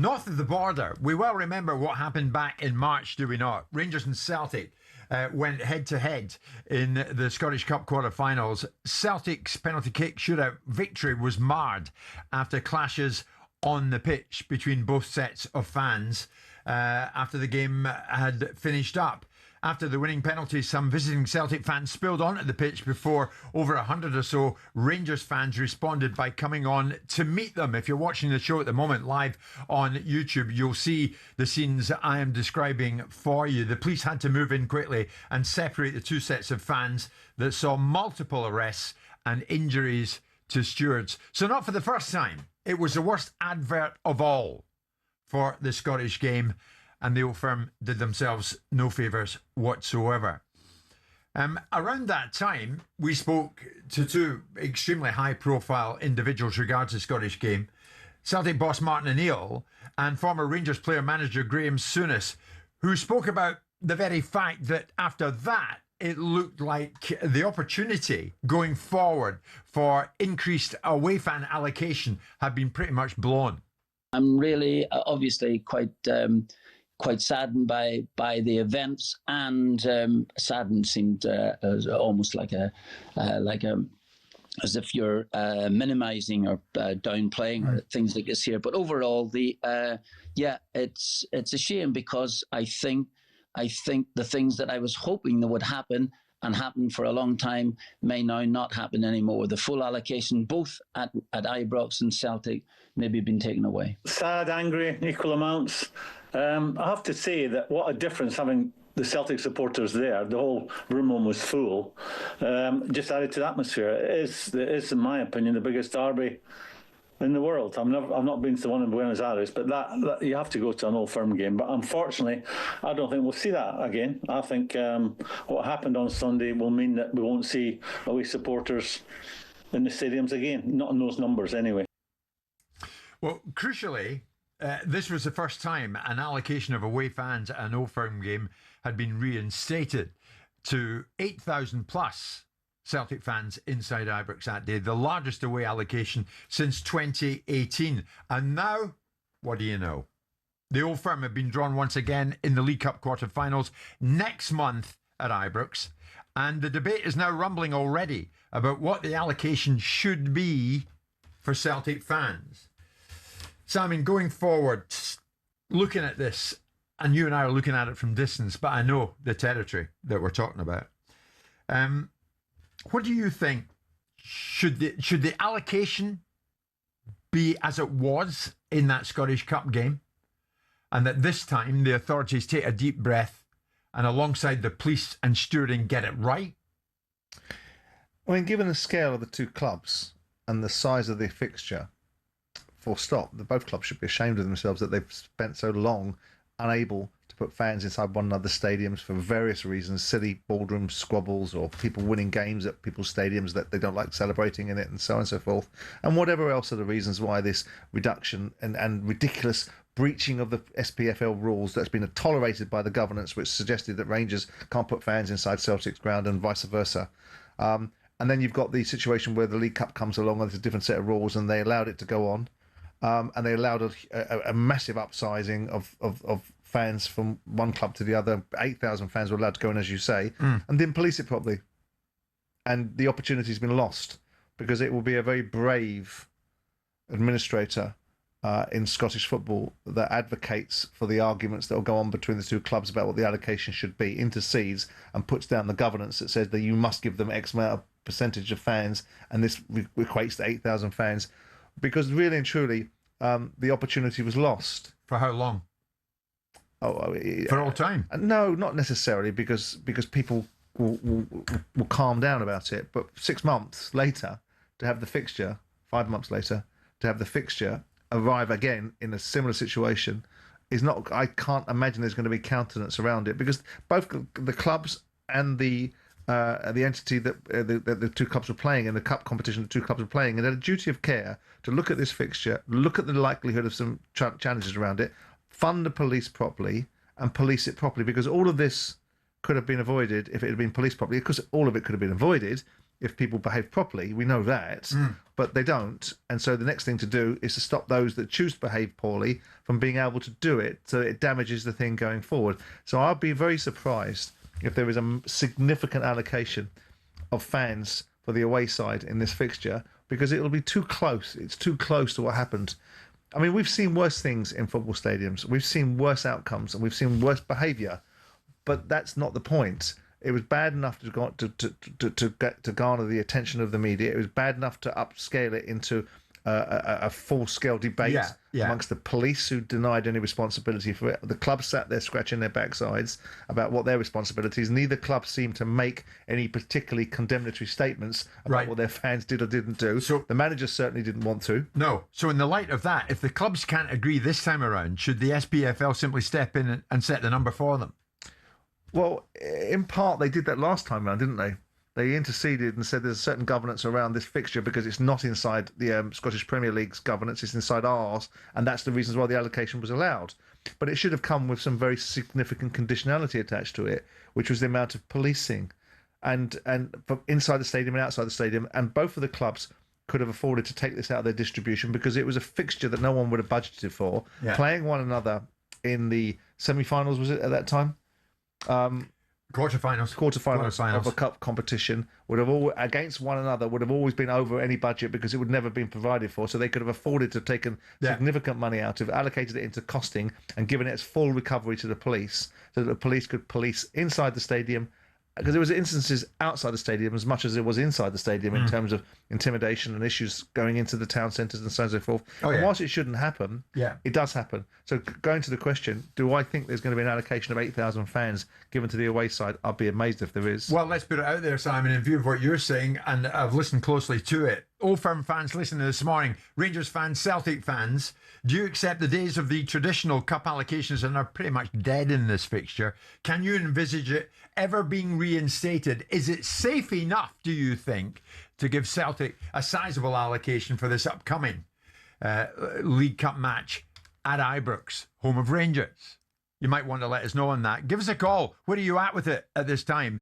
North of the border, we well remember what happened back in March, do we not? Rangers and Celtic went head-to-head in the Scottish Cup quarter-finals. Celtic's penalty kick shootout victory was marred after clashes on the pitch between both sets of fans after the game had finished up. After the winning penalty, some visiting Celtic fans spilled onto the pitch before over 100 or so Rangers fans responded by coming on to meet them. If you're watching the show at the moment live on YouTube, you'll see the scenes I am describing for you. The police had to move in quickly and separate the two sets of fans that saw multiple arrests and injuries to stewards. So not for the first time, it was the worst advert of all for the Scottish game, and the old firm did themselves no favours whatsoever. Around that time, we spoke to two extremely high-profile individuals regards the Scottish game, Celtic boss Martin O'Neill and former Rangers player-manager Graham Souness, who spoke about the very fact that after that, it looked like the opportunity going forward for increased away fan allocation had been pretty much blown. I'm really, obviously, quite saddened by the events, and saddened seemed as almost like as if you're minimizing or downplaying or things like this here. But overall, it's a shame, because I think the things that I was hoping that would happen and happened for a long time may now not happen anymore. The full allocation, both at Ibrox and Celtic, maybe been taken away. Sad, angry, equal amounts. I have to say that what a difference having the Celtic supporters there. The whole room was full. Just added to the atmosphere. It is, in my opinion, the biggest derby in the world. I've not been to one in Buenos Aires, but that you have to go to an Old Firm game. But unfortunately, I don't think we'll see that again. I think what happened on Sunday will mean that we won't see away supporters in the stadiums again, not in those numbers anyway. Well, crucially, this was the first time an allocation of away fans at an Old Firm game had been reinstated to 8,000 plus Celtic fans inside Ibrox that day, the largest away allocation since 2018. And now, what do you know? The Old Firm have been drawn once again in the League Cup quarter-finals next month at Ibrox. And the debate is now rumbling already about what the allocation should be for Celtic fans. Simon, going forward, looking at this, and you and I are looking at it from distance, but I know the territory that we're talking about. What do you think? Should the allocation be as it was in that Scottish Cup game, and that this time the authorities take a deep breath and alongside the police and stewarding get it right? I mean, given the scale of the two clubs and the size of the fixture, full stop, both clubs should be ashamed of themselves that they've spent so long unable to put fans inside one another's stadiums for various reasons, silly boardroom squabbles or people winning games at people's stadiums that they don't like celebrating in it, and so on and so forth, and whatever else are the reasons why this reduction and ridiculous breaching of the SPFL rules that's been tolerated by the governance, which suggested that Rangers can't put fans inside Celtic's ground and vice versa. And then you've got the situation where the League Cup comes along and there's a different set of rules, and they allowed it to go on. And they allowed a massive upsizing of fans from one club to the other. 8,000 fans were allowed to go in, as you say, and didn't police it properly. And the opportunity's been lost, because it will be a very brave administrator in Scottish football that advocates for the arguments that will go on between the two clubs about what the allocation should be, intercedes and puts down the governance that says that you must give them X amount of percentage of fans, and this equates to 8,000 fans. Because really and truly, the opportunity was lost. For how long? For all time? No, not necessarily, because people will calm down about it. But 6 months later, to have the fixture, 5 months later, to have the fixture arrive again in a similar situation is not. I can't imagine there's going to be countenance around it, because both the clubs and the entity that the two clubs were playing in the cup competition, the two clubs were playing, and had a duty of care to look at this fixture, look at the likelihood of some challenges around it, fund the police properly, and police it properly, because all of this could have been avoided if it had been policed properly. Of course, all of it could have been avoided if people behave properly. We know that, but they don't. And so the next thing to do is to stop those that choose to behave poorly from being able to do it, so it damages the thing going forward. So I'll be very surprised if there is a significant allocation of fans for the away side in this fixture, because it'll be too close. It's too close to what happened. I mean, we've seen worse things in football stadiums. We've seen worse outcomes, and we've seen worse behaviour. But that's not the point. It was bad enough to garner the attention of the media. It was bad enough to upscale it into a full-scale debate amongst the police, who denied any responsibility for it. The club sat there scratching their backsides about what their responsibilities. Neither club seemed to make any particularly condemnatory statements about what their fans did or didn't do. So the manager certainly didn't want to. No. So in the light of that, if the clubs can't agree this time around, should the SPFL simply step in and set the number for them? Well, in part, they did that last time round, didn't they? They interceded and said there's a certain governance around this fixture because it's not inside the Scottish Premier League's governance, it's inside ours, and that's the reasons why the allocation was allowed. But it should have come with some very significant conditionality attached to it, which was the amount of policing, and from inside the stadium and outside the stadium, and both of the clubs could have afforded to take this out of their distribution because it was a fixture that no one would have budgeted for. Playing one another in the semi-finals, was it, at that time? Quarterfinals of a cup competition would have against one another would have always been over any budget because it would never been provided for. So they could have afforded to have taken significant money out of it, allocated it into costing, and given its full recovery to the police, so that the police could police inside the stadium. Because there was instances outside the stadium as much as it was inside the stadium in terms of intimidation and issues going into the town centres and so on and so forth. And whilst it shouldn't happen, it does happen. So going to the question, do I think there's going to be an allocation of 8,000 fans given to the away side? I'd be amazed if there is. Well, let's put it out there, Simon, in view of what you're saying, and I've listened closely to it. Old Firm fans listening this morning, Rangers fans, Celtic fans, do you accept the days of the traditional cup allocations and are pretty much dead in this fixture? Can you envisage it ever being reinstated? Is it safe enough, do you think, to give Celtic a sizable allocation for this upcoming League Cup match at Ibrox, home of Rangers? You might want to let us know on that. Give us a call. Where are you at with it at this time?